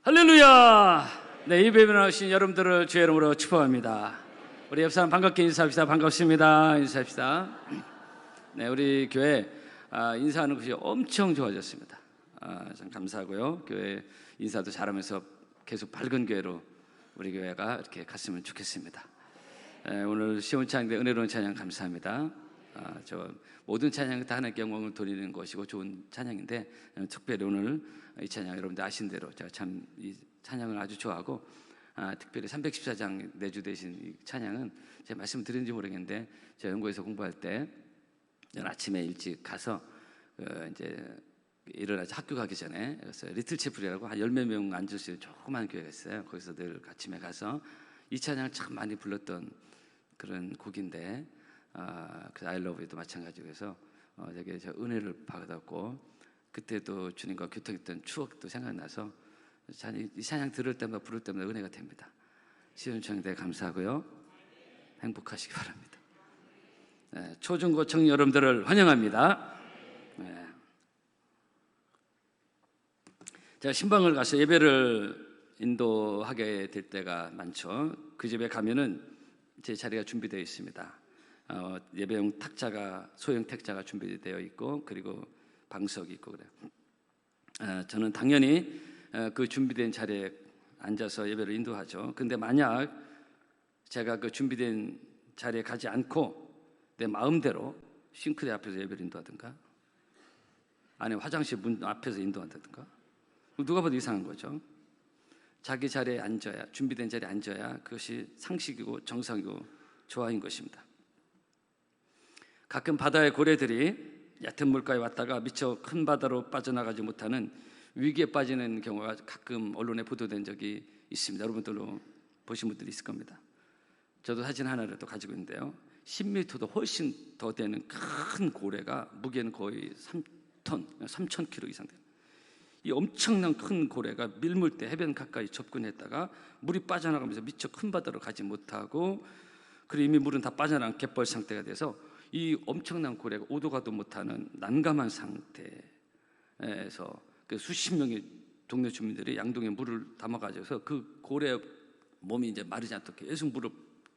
할렐루야! 네, 이 예배에 나오신 여러분들을 주의 이름으로 축복합니다. 우리 옆 사람 반갑게 인사합시다. 반갑습니다. 인사합시다. 네, 우리 교회 인사하는 것이 엄청 좋아졌습니다. 참 감사하고요. 교회 인사도 잘하면서 계속 밝은 교회로 우리 교회가 이렇게 갔으면 좋겠습니다. 오늘 시온 찬양대 은혜로운 찬양 감사합니다. 저 모든 찬양 다 하나님께 영광을 돌리는 것이고 좋은 찬양인데 특별히 오늘 이 찬양 여러분들 아신 대로 제가 참 이 찬양을 아주 좋아하고 특별히 314장 내주되신 이 찬양은 제가 말씀드린지 모르겠는데 제가 연구에서 공부할 때 아침에 일찍 가서 이제 일어나서 학교 가기 전에 그래서 리틀 채플이라고 한 10몇 명 앉을 수 있는 조그만 교회가 있어요. 거기서 늘 아침에 가서 이 찬양을 참 많이 불렀던 그런 곡인데 그 I love you도 마찬가지로 해서 되게 저 은혜를 받았고 그때도 주님과 교통했던 추억도 생각나서 이 찬양 들을 때마다 부를 때마다 은혜가 됩니다. 시온 찬양대 감사하고요. 행복하시기 바랍니다. 네, 초중고청 여러분들을 환영합니다. 네. 제가 신방을 가서 예배를 인도하게 될 때가 많죠. 그 집에 가면은 제 자리가 준비되어 있습니다. 예배용 탁자가 소형 탁자가 준비되어 있고 그리고 방석이 있고 그래요. 저는 당연히 그 준비된 자리에 앉아서 예배를 인도하죠. 근데 만약 제가 그 준비된 자리에 가지 않고 내 마음대로 싱크대 앞에서 예배를 인도하든가 아니면 화장실 문 앞에서 인도한다든가 누가 봐도 이상한 거죠. 자기 자리에 앉아야 준비된 자리에 앉아야 그것이 상식이고 정상이고 조화인 것입니다. 가끔 바다의 고래들이 얕은 물가에 왔다가 미처 큰 바다로 빠져나가지 못하는 위기에 빠지는 경우가 가끔 언론에 보도된 적이 있습니다. 여러분들도 보신 분들이 있을 겁니다. 저도 사진 하나를 또 가지고 있는데요. 10m도 훨씬 더 되는 큰 고래가 무게는 거의 3,000kg 이상 돼요. 이 엄청난 큰 고래가 밀물대 해변 가까이 접근했다가 물이 빠져나가면서 미처 큰 바다로 가지 못하고 그리고 이미 물은 다 빠져나간 갯벌 상태가 돼서 이 엄청난 고래가 오도 가도 못하는 난감한 상태에서 그 수십 명의 동네 주민들이 양동이에 물을 담아가져서 그 고래 몸이 이제 마르지 않도록 계속 물을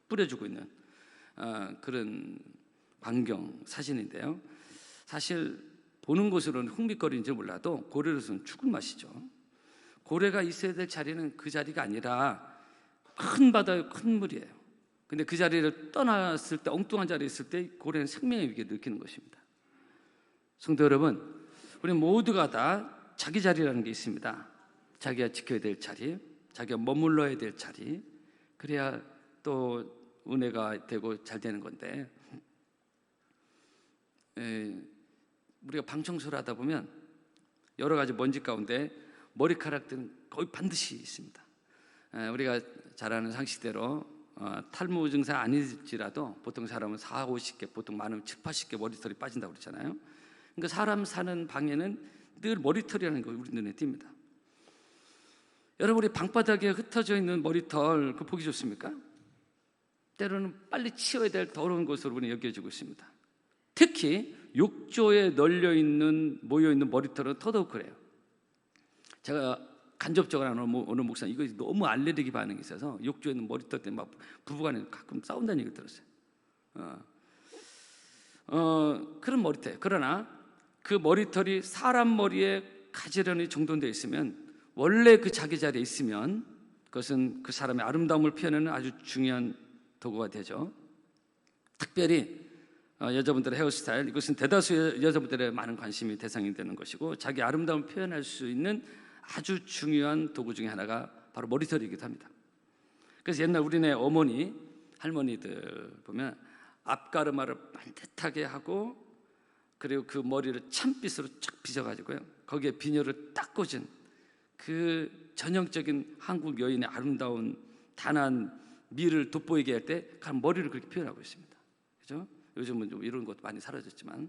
뿌려주고 있는 그런 광경 사진인데요. 사실 보는 것으로는 흥미거리인지 몰라도 고래로서는 죽은 맛이죠. 고래가 있어야 될 자리는 그 자리가 아니라 큰 바다의 큰 물이에요. 근데 그 자리를 떠났을 때 엉뚱한 자리에 있을 때 고래는 생명의 위기를 느끼는 것입니다. 성도 여러분, 우리 모두가 다 자기 자리라는 게 있습니다. 자기가 지켜야 될 자리, 자기가 머물러야 될 자리, 그래야 또 은혜가 되고 잘 되는 건데 우리가 방청소를 하다 보면 여러 가지 먼지 가운데 머리카락들은 거의 반드시 있습니다. 우리가 잘 아는 상식대로 탈모 증상 아니지라도 보통 사람은 4, 50개, 보통 많으면 7, 80개 머리털이 빠진다고 그러잖아요. 그러니까 사람 사는 방에는 늘 머리털이라는 거 우리 눈에 띕니다. 여러분, 우리 방바닥에 흩어져 있는 머리털 그거 보기 좋습니까? 때로는 빨리 치워야 될 더러운 것으로 우리는 여겨지고 있습니다. 특히 욕조에 모여있는 머리털은 더더욱 그래요. 제가 간접적으로 하는 어느 목사님 이거 너무 알레르기 반응이 있어서 욕조에 있는 머리털 때문에 막 부부간에 가끔 싸운다는 얘기 들었어요. 그런 머리털. 그러나 그 머리털이 사람 머리에 가지런히 정돈되어 있으면 원래 그 자기 자리에 있으면 그것은 그 사람의 아름다움을 표현하는 아주 중요한 도구가 되죠. 특별히 여자분들의 헤어스타일, 이것은 대다수의 여자분들의 많은 관심이 대상이 되는 것이고 자기 아름다움을 표현할 수 있는 아주 중요한 도구 중에 하나가 바로 머리털이기도 합니다. 그래서 옛날 우리네 어머니, 할머니들 보면 앞가르마를 반듯하게 하고 그리고 그 머리를 찬빗으로 쫙 빗어가지고요 거기에 비녀를 딱 꽂은 그 전형적인 한국 여인의 아름다운 단아한 미를 돋보이게 할 때 머리를 그렇게 표현하고 있습니다. 그렇죠? 요즘은 좀 이런 것도 많이 사라졌지만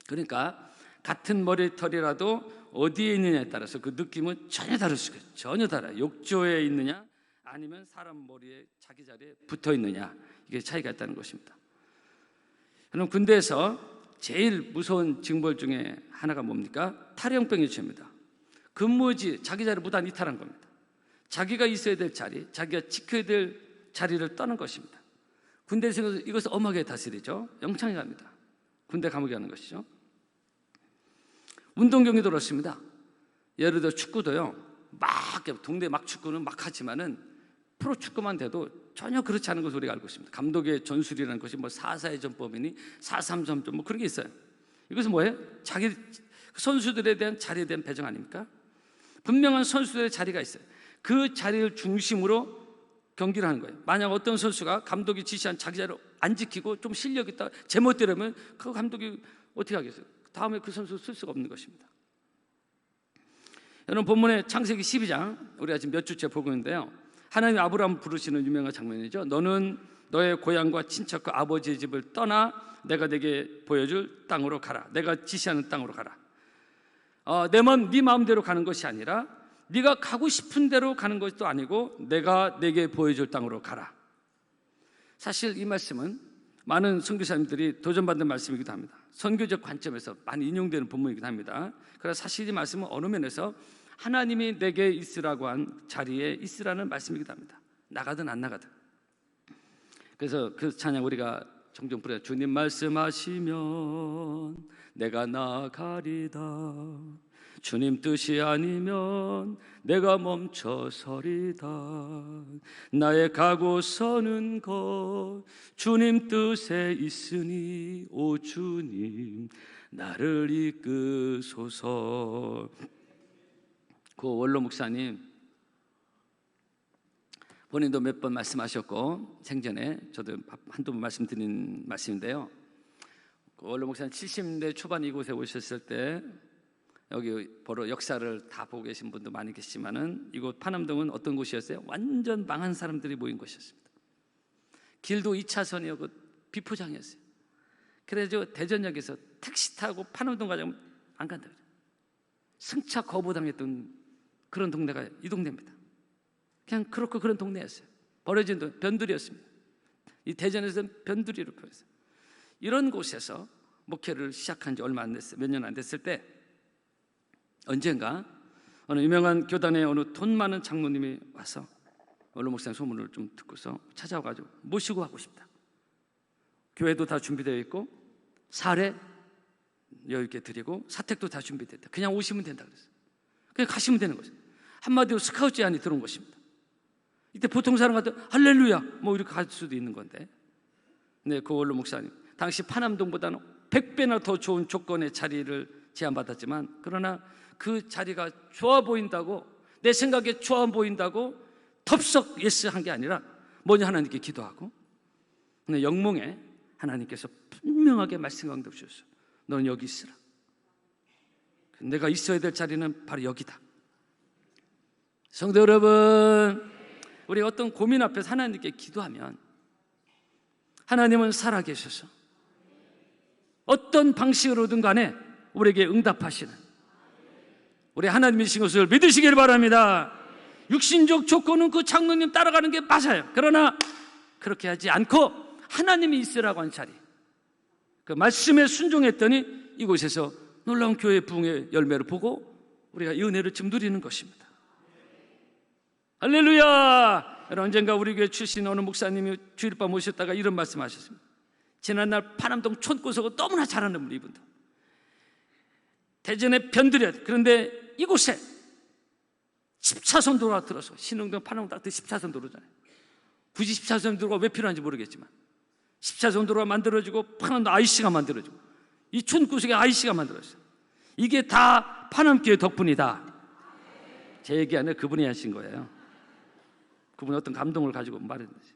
그러니까 같은 머리털이라도 어디에 있느냐에 따라서 그 느낌은 전혀 다를 수가 있어요. 전혀 달라요. 욕조에 있느냐 아니면 사람 머리에 자기 자리에 붙어 있느냐 이게 차이가 있다는 것입니다. 여러분, 군대에서 제일 무서운 징벌 중에 하나가 뭡니까? 탈영병 유치입니다. 근무지 자기 자리를 무단 이탈한 겁니다. 자기가 있어야 될 자리, 자기가 지켜야 될 자리를 떠난 것입니다. 군대에서 이것을 엄하게 다스리죠. 영창에 갑니다. 군대 감옥에 가는 것이죠. 운동 경기도 그렇습니다. 예를 들어 축구도요, 막 동네 막 축구는 막 하지만은 프로 축구만 돼도 전혀 그렇지 않은 것을 우리가 알고 있습니다. 감독의 전술이라는 것이 뭐 4-4의 전법이니 4-3-3 뭐 그런 게 있어요. 이것은 뭐예요? 자기 선수들에 대한 자리에 대한 배정 아닙니까? 분명한 선수들의 자리가 있어요. 그 자리를 중심으로 경기를 하는 거예요. 만약 어떤 선수가 감독이 지시한 자기 자리를 안 지키고 좀 실력 있다 제멋대로면 그 감독이 어떻게 하겠어요? 다음에 그 선수 쓸 수가 없는 것입니다. 여러분, 본문의 창세기 12장 우리가 지금 몇 주째 보고 있는데요, 하나님이 아브라함을 부르시는 유명한 장면이죠. 너는 너의 고향과 친척과 아버지의 집을 떠나 내가 내게 보여줄 땅으로 가라. 내가 지시하는 땅으로 가라. 네 마음대로 가는 것이 아니라 네가 가고 싶은 대로 가는 것도 아니고 내가 내게 보여줄 땅으로 가라. 사실 이 말씀은 많은 선교사님들이 도전받는 말씀이기도 합니다. 선교적 관점에서 많이 인용되는 본문이기도 합니다. 그래서 사실 이 말씀은 어느 면에서 하나님이 내게 있으라고 한 자리에 있으라는 말씀이기도 합니다. 나가든 안 나가든. 그래서 그 찬양 우리가 종종 부르죠. 주님 말씀하시면 내가 나가리다. 주님 뜻이 아니면 내가 멈춰서리다. 나의 가고 서는 것 주님 뜻에 있으니 오 주님 나를 이끄소서. 그 원로 목사님 본인도 몇 번 말씀하셨고 생전에 저도 한두 번 말씀드린 말씀인데요, 그 원로 목사님 70대 초반 이곳에 오셨을 때 여기 보러 역사를 다 보고 계신 분도 많이 계시지만은 이곳 파남동은 어떤 곳이었어요? 완전 망한 사람들이 모인 곳이었습니다. 길도 2차선이었고 그 비포장이었어요. 그래서 대전역에서 택시 타고 파남동 가자면 안 간다. 승차 거부당했던 그런 동네가 이 동네입니다. 그냥 그렇고 그런 동네였어요. 버려진 동 변두리였습니다. 이 대전에서는 변두리로 표현했어요. 이런 곳에서 목회를 시작한 지 얼마 안 됐어요. 몇 년 안 됐을 때 언젠가 어느 유명한 교단의 어느 돈 많은 장로님이 와서 원로 목사님 소문을 좀 듣고서 찾아와가지고 모시고 가고 싶다. 교회도 다 준비되어 있고 사례 여유 있게 드리고 사택도 다 준비됐다. 그냥 오시면 된다 그랬어요. 그냥 가시면 되는 거죠. 한마디로 스카우트 제안이 들어온 것입니다. 이때 보통 사람 같으면 할렐루야 뭐 이렇게 갈 수도 있는 건데, 네, 그 원로 목사님 당시 파남동보다는 100배나 더 좋은 조건의 자리를 제안받았지만, 그러나 그 자리가 좋아 보인다고, 내 생각에 좋아 보인다고 덥석 예스 한 게 아니라 먼저 하나님께 기도하고, 근데 영몽에 하나님께서 분명하게 말씀 강도 주셨어요. 너는 여기 있으라. 내가 있어야 될 자리는 바로 여기다. 성도 여러분, 우리 어떤 고민 앞에서 하나님께 기도하면 하나님은 살아계셔서 어떤 방식으로든 간에 우리에게 응답하시는 우리 하나님이신 것을 믿으시길 바랍니다. 육신적 조건은 그 장로님 따라가는 게 맞아요. 그러나 그렇게 하지 않고 하나님이 있으라고 한 자리, 그 말씀에 순종했더니 이곳에서 놀라운 교회 부흥의 열매를 보고 우리가 이 은혜를 지금 누리는 것입니다. 할렐루야! 여러분, 언젠가 우리 교회 출신 어느 목사님이 주일밤 오셨다가 이런 말씀하셨습니다. 지난날 파남동 촌구석을 너무나 잘하는 분, 이분도 대전에 변두려. 그런데 이곳에 10차선 도로가 들어서, 신흥동 파남동 딱 10차선 도로잖아요. 굳이 10차선 도로가 왜 필요한지 모르겠지만 10차선 도로가 만들어지고 파남동 IC가 만들어지고 이 촌구석에 IC가 만들어졌어요. 이게 다 파남교회 덕분이다. 제 얘기 아니라 그분이 하신 거예요. 그분이 어떤 감동을 가지고 말했는지.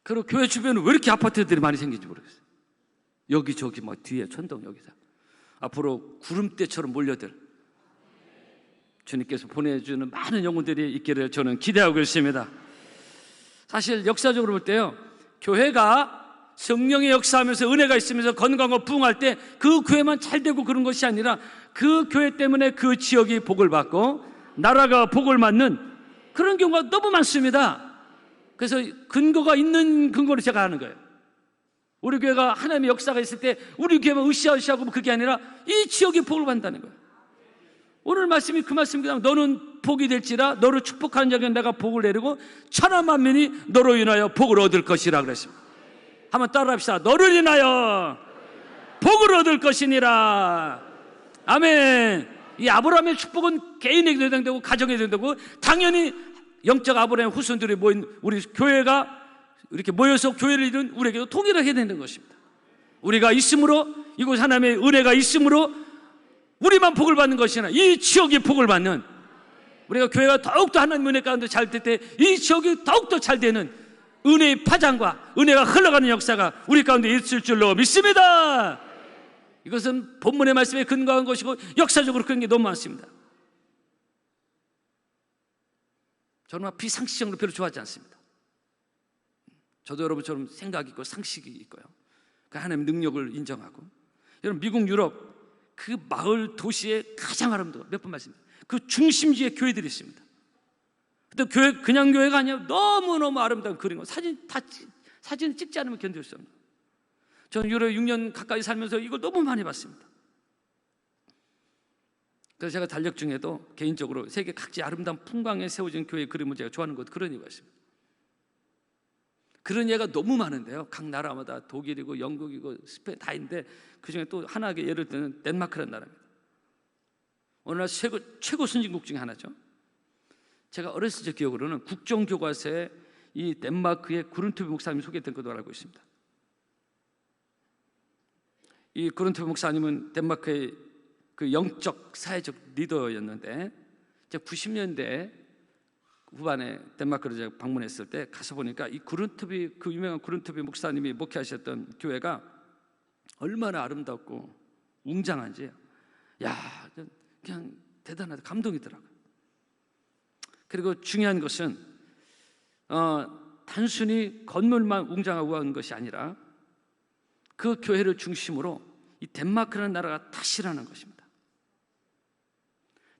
그리고 교회 주변에 왜 이렇게 아파트들이 많이 생긴지 모르겠어요. 여기저기 뭐 뒤에 천동 여기서 앞으로 구름대처럼 몰려들 주님께서 보내주는 많은 영혼들이 있기를 저는 기대하고 있습니다. 사실 역사적으로 볼 때요, 교회가 성령의 역사하면서 은혜가 있으면서 건강하고 부흥할 때 그 교회만 잘 되고 그런 것이 아니라 그 교회 때문에 그 지역이 복을 받고 나라가 복을 받는 그런 경우가 너무 많습니다. 그래서 근거가 있는 근거로 제가 하는 거예요. 우리 교회가 하나님의 역사가 있을 때 우리 교회만 으쌰으쌰하고 그게 아니라 이 지역이 복을 받는다는 거예요. 오늘 말씀이 그 말씀입니다. 너는 복이 될지라 너를 축복하는 자에게 내가 복을 내리고 천하 만민이 너로 인하여 복을 얻을 것이라 그랬습니다. 한번 따라합시다. 너를 인하여 복을 얻을 것이니라. 아멘. 이 아브라함의 축복은 개인에게도 해당되고 가정에도 해당되고 당연히 영적 아브라함 후손들이 모인 우리 교회가 이렇게 모여서 교회를 이룬 우리에게도 통일하게 되는 것입니다. 우리가 있으므로, 이곳 하나님의 은혜가 있으므로 우리만 복을 받는 것이 아니라 이 지역이 복을 받는, 우리가 교회가 더욱더 하나님의 은혜 가운데 잘 될 때 이 지역이 더욱더 잘 되는 은혜의 파장과 은혜가 흘러가는 역사가 우리 가운데 있을 줄로 믿습니다. 이것은 본문의 말씀에 근거한 것이고 역사적으로 그런 게 너무 많습니다. 저는 비상식적으로 별로 좋아하지 않습니다. 저도 여러분처럼 생각이 있고 상식이 있고요. 그 하나님의 능력을 인정하고, 여러분 미국 유럽 그 마을 도시에 가장 아름다워, 몇 번 말씀드립니다. 그 중심지에 교회들이 있습니다. 근데 교회 그냥 교회가 아니에요. 너무너무 아름다운 그림, 사진 찍지 않으면 견딜 수 없는. 저는 유럽에 6년 가까이 살면서 이걸 너무 많이 봤습니다. 그래서 제가 달력 중에도 개인적으로 세계 각지 아름다운 풍광에 세워진 교회의 그림을 제가 좋아하는 것, 그런 이유가 있습니다. 그런 예가 너무 많은데요. 각 나라마다 독일이고 영국이고 스페인 다 있는데 그중에 또 하나의 예를 들면 덴마크라는 나라입니다. 오늘날 최고 선진국 중에 하나죠. 제가 어렸을 적 기억으로는 국정교과서에 이 덴마크의 구른투비 목사님이 소개된 것으로 알고 있습니다. 이 구른투비 목사님은 덴마크의 그 영적 사회적 리더였는데, 제가 90년대 후반에 덴마크를 제가 방문했을 때 가서 보니까 이 구른투비, 그 유명한 구른투비 목사님이 목회하셨던 교회가 얼마나 아름답고 웅장한지, 야, 그냥 대단하다, 감동이더라고요. 그리고 중요한 것은 단순히 건물만 웅장하고 우아한 것이 아니라 그 교회를 중심으로 이 덴마크라는 나라가 다시라는 것입니다.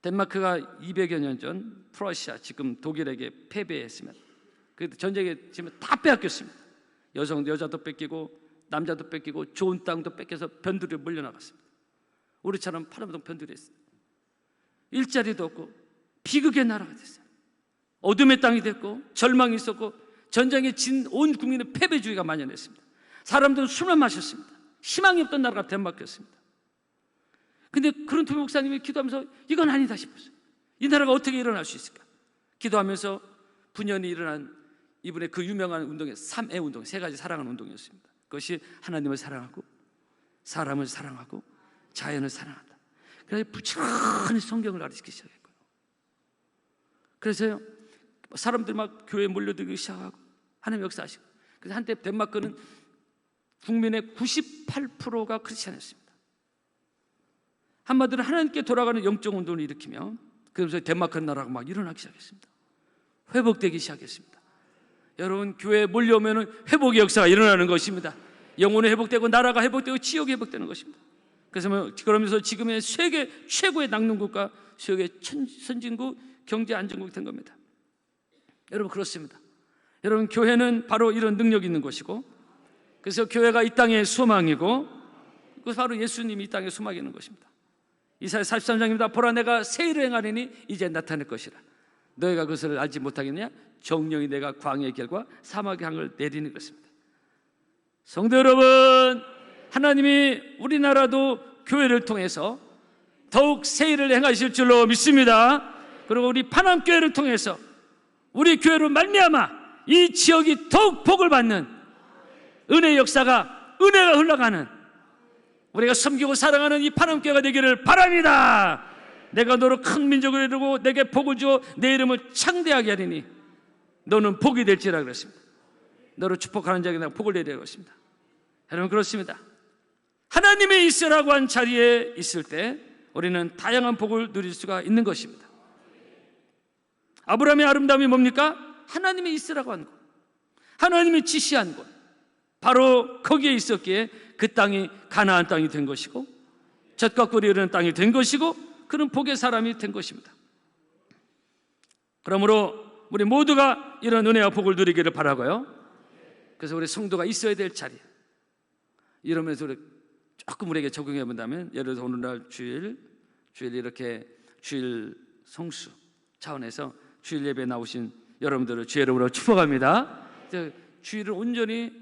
덴마크가 200여 년 전 프러시아, 지금 독일에게 패배했으면, 그 전쟁에 지금 다 빼앗겼습니다. 여자도 뺏기고 남자도 뺏기고 좋은 땅도 뺏겨서 변두리로 몰려나갔습니다. 우리처럼 파란동 변두리에 있습니다. 일자리도 없고 비극의 나라가 됐어요. 어둠의 땅이 됐고 절망이 있었고 전쟁에 진 온 국민의 패배주의가 만연했습니다. 사람들은 술만 마셨습니다. 희망이 없던 나라가 덴마크였습니다. 근데 구른투비 목사님이 기도하면서 이건 아니다 싶었어요. 이 나라가 어떻게 일어날 수 있을까? 기도하면서 분연히 일어난 이분의 그 유명한 운동이 3애 운동, 3가지 사랑하는 운동이었습니다. 그것이 하나님을 사랑하고 사람을 사랑하고 자연을 사랑한다. 그래서 부지런히 성경을 가르치기 시작했고요. 그래서요, 사람들 막 교회에 몰려들기 시작하고 하나님 역사하시고, 그래서 한때 덴마크는 국민의 98%가 크리스찬이었습니다. 한마디로 하나님께 돌아가는 영적 운동을 일으키며, 그러면서 덴마크 나라가 막 일어나기 시작했습니다. 회복되기 시작했습니다. 여러분, 교회에 몰려오면 회복의 역사가 일어나는 것입니다. 영혼이 회복되고 나라가 회복되고 지역이 회복되는 것입니다. 그러면서 지금의 세계 최고의 낙농국가, 세계 선진국, 경제 안정국이 된 겁니다. 여러분, 그렇습니다. 여러분, 교회는 바로 이런 능력이 있는 것이고, 그래서 교회가 이 땅의 소망이고, 그 바로 예수님이 이 땅의 소망이 있는 것입니다. 이사야 43장입니다. 보라, 내가 새 일을 행하리니 이제 나타낼 것이라. 너희가 그것을 알지 못하겠느냐? 정령이 내가 광야의 길과 사막의 강을 내리는 것입니다. 성도 여러분, 하나님이 우리나라도 교회를 통해서 더욱 새 일을 행하실 줄로 믿습니다. 그리고 우리 파남교회를 통해서 우리 교회로 말미암아 이 지역이 더욱 복을 받는 은혜의 역사가, 은혜가 흘러가는, 우리가 섬기고 사랑하는 이 파남교회가 되기를 바랍니다. 내가 너로 큰 민족을 이루고 내게 복을 주어 내 이름을 창대하게 하리니 너는 복이 될지라 그랬습니다. 너를 축복하는 자에게 내가 복을 내리라고 했습니다. 여러분, 그렇습니다. 하나님의 있으라고 한 자리에 있을 때 우리는 다양한 복을 누릴 수가 있는 것입니다. 아브라함의 아름다움이 뭡니까? 하나님이 있으라고 한 곳, 하나님이 지시한 곳, 바로 거기에 있었기에 그 땅이 가나안 땅이 된 것이고 젖과 꿀이 흐르는 땅이 된 것이고 그런 복의 사람이 된 것입니다. 그러므로 우리 모두가 이런 은혜와 복을 누리기를 바라고요. 그래서 우리 성도가 있어야 될 자리, 이러면서 우리 조금 우리에게 적용해 본다면, 예를 들어서 오늘날 주일 이렇게 주일 성수 차원에서 주일 예배에 나오신 여러분들을 주의 이름으로 축복합니다. 주일을 온전히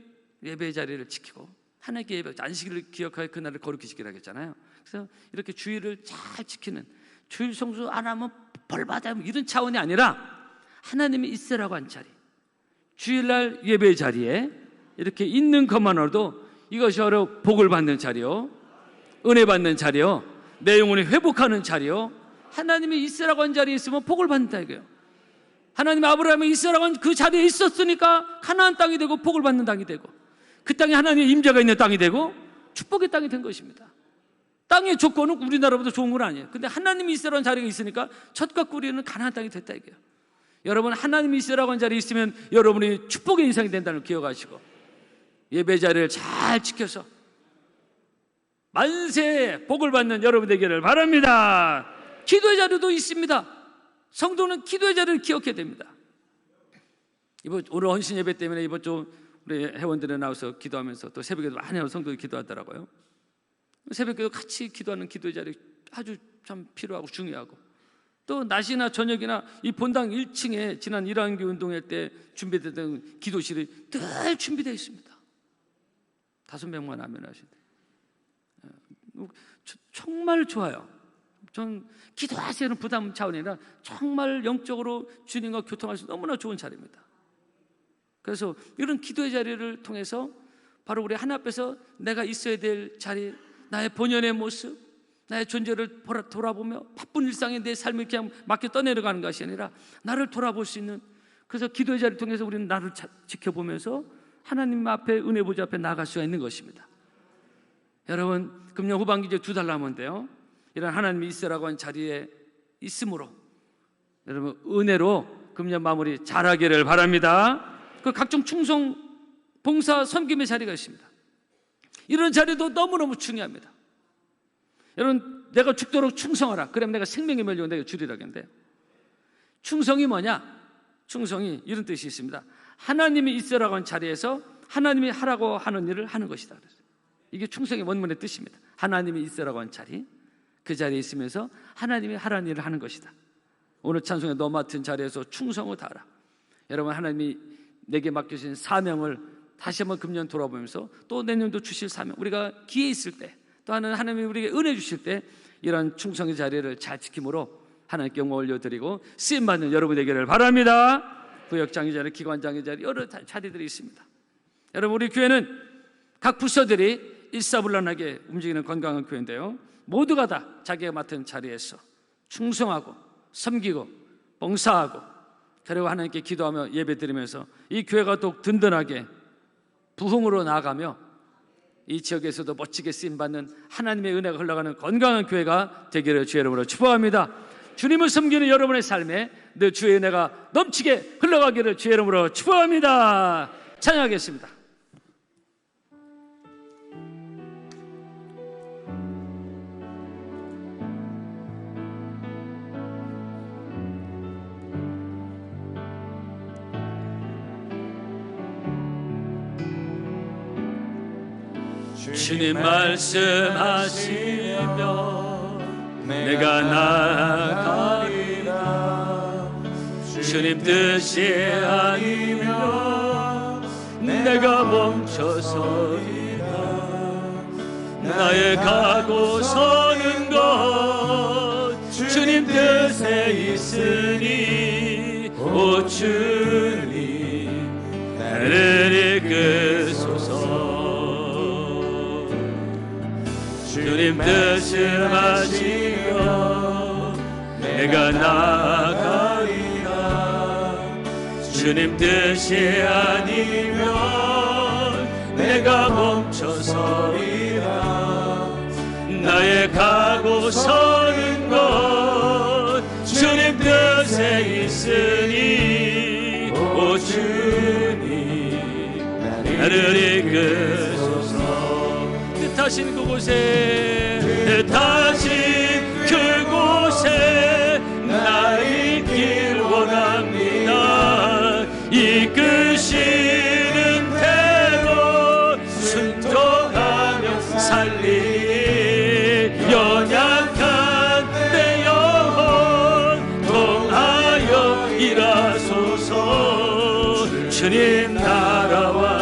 예배의 자리를 지키고 하나님께 예배, 안식일을 기억하여 그날을 거룩히 지키라 했잖아요. 그래서 이렇게 주일을 잘 지키는, 주일 성수 안 하면 벌 받아야 이런 차원이 아니라 하나님이 있으라고 한 자리, 주일날 예배의 자리에 이렇게 있는 것만으로도 이것이 바로 복을 받는 자리요, 은혜 받는 자리요, 내 영혼이 회복하는 자리요, 하나님이 있으라고 한 자리에 있으면 복을 받는다 이거예요. 하나님이 아브라함이 있으라고 한 그 자리에 있었으니까 가나안 땅이 되고 복을 받는 땅이 되고, 그 땅에 하나님의 임재가 있는 땅이 되고 축복의 땅이 된 것입니다. 땅의 조건은 우리나라보다 좋은 건 아니에요. 근데 하나님이 있으라고 한 자리가 있으니까 첫 꾸리는 가나안 땅이 됐다 이거예요. 여러분, 하나님이 있으라고 한 자리에 있으면 여러분이 축복의 인상이 된다는 걸 기억하시고 예배 자리를 잘 지켜서 만세 복을 받는 여러분 되기를 바랍니다. 기도의 자리도 있습니다. 성도는 기도의 자리를 기억해야 됩니다. 오늘 헌신 예배 때문에 이번 주 우리 회원들이 나와서 기도하면서 또 새벽에도 많은 성도들이 기도하더라고요. 새벽에도 같이 기도하는 기도의 자리 아주 참 필요하고 중요하고, 또 낮이나 저녁이나 이 본당 1층에 지난 1학기 운동회 때 준비됐던 기도실이 늘 준비되어 있습니다. 5명만 하면 하신대. 정말 좋아요. 전 기도하세요는 부담 차원이 아니라 정말 영적으로 주님과 교통할 수 너무나 좋은 자리입니다. 그래서 이런 기도의 자리를 통해서 바로 우리 하나님 앞에서 내가 있어야 될 자리, 나의 본연의 모습, 나의 존재를 돌아보며 바쁜 일상에 내 삶을 그냥 맡겨 떠내려가는 것이 아니라 나를 돌아볼 수 있는, 그래서 기도의 자리를 통해서 우리는 나를 지켜보면서 하나님 앞에, 은혜 보좌 앞에 나아갈 수가 있는 것입니다. 여러분, 금년 후반기 이제 2달 남았는데요, 이런 하나님이 있으라고 한 자리에 있으므로 여러분 은혜로 금년 마무리 잘하기를 바랍니다. 그 각종 충성, 봉사, 섬김의 자리가 있습니다. 이런 자리도 너무너무 중요합니다. 여러분, 내가 죽도록 충성하라, 그러면 내가 생명의 멸류관 내가 주리라 했는데, 충성이 뭐냐? 충성이 이런 뜻이 있습니다. 하나님이 있으라고 한 자리에서 하나님이 하라고 하는 일을 하는 것이다. 이게 충성의 원문의 뜻입니다. 하나님이 있으라고 한 자리, 그 자리에 있으면서 하나님이 하라는 일을 하는 것이다. 오늘 찬송에 너 맡은 자리에서 충성을 다하라. 여러분, 하나님이 내게 맡겨진 사명을 다시 한번 금년 돌아보면서 또 내년도 주실 사명, 우리가 기회 있을 때, 또 하나님이 우리에게 은혜 주실 때 이런 충성의 자리를 잘 지킴으로 하나님께 영광 올려드리고 쓰임받는 여러분 되기를 바랍니다. 구역장의 자리, 기관장의 자리, 여러 자리들이 있습니다. 여러분, 우리 교회는 각 부서들이 일사불란하게 움직이는 건강한 교회인데요, 모두가 다 자기가 맡은 자리에서 충성하고 섬기고 봉사하고, 그리고 하나님께 기도하며 예배드리면서 이 교회가 더 든든하게 부흥으로 나아가며 이 지역에서도 멋지게 쓰임받는 하나님의 은혜가 흘러가는 건강한 교회가 되기를 주의 이름으로 축복합니다. 주님을 섬기는 여러분의 삶에 늘 주의 은혜가 넘치게 흘러가기를 주의 이름으로 축복합니다. 찬양하겠습니다. 주님 말씀하시며 내가 나아가리라. 주님 뜻이 아니면 내가 멈춰서리라. 나의 가고 서는 것 주님 뜻에 있으니 오 주님 나를 이끄소서. 주님 뜻씀하시며 내가 나아가리라. 주님 뜻이 아니면 내가 멈춰서리라. 나의 가고 서는 것 주님 뜻에 있으니 오 주님 나를 이끄소서. 뜻하신 그곳에 나 있길 원합니다. 이끄시는 대로 순종하며 주님 나라와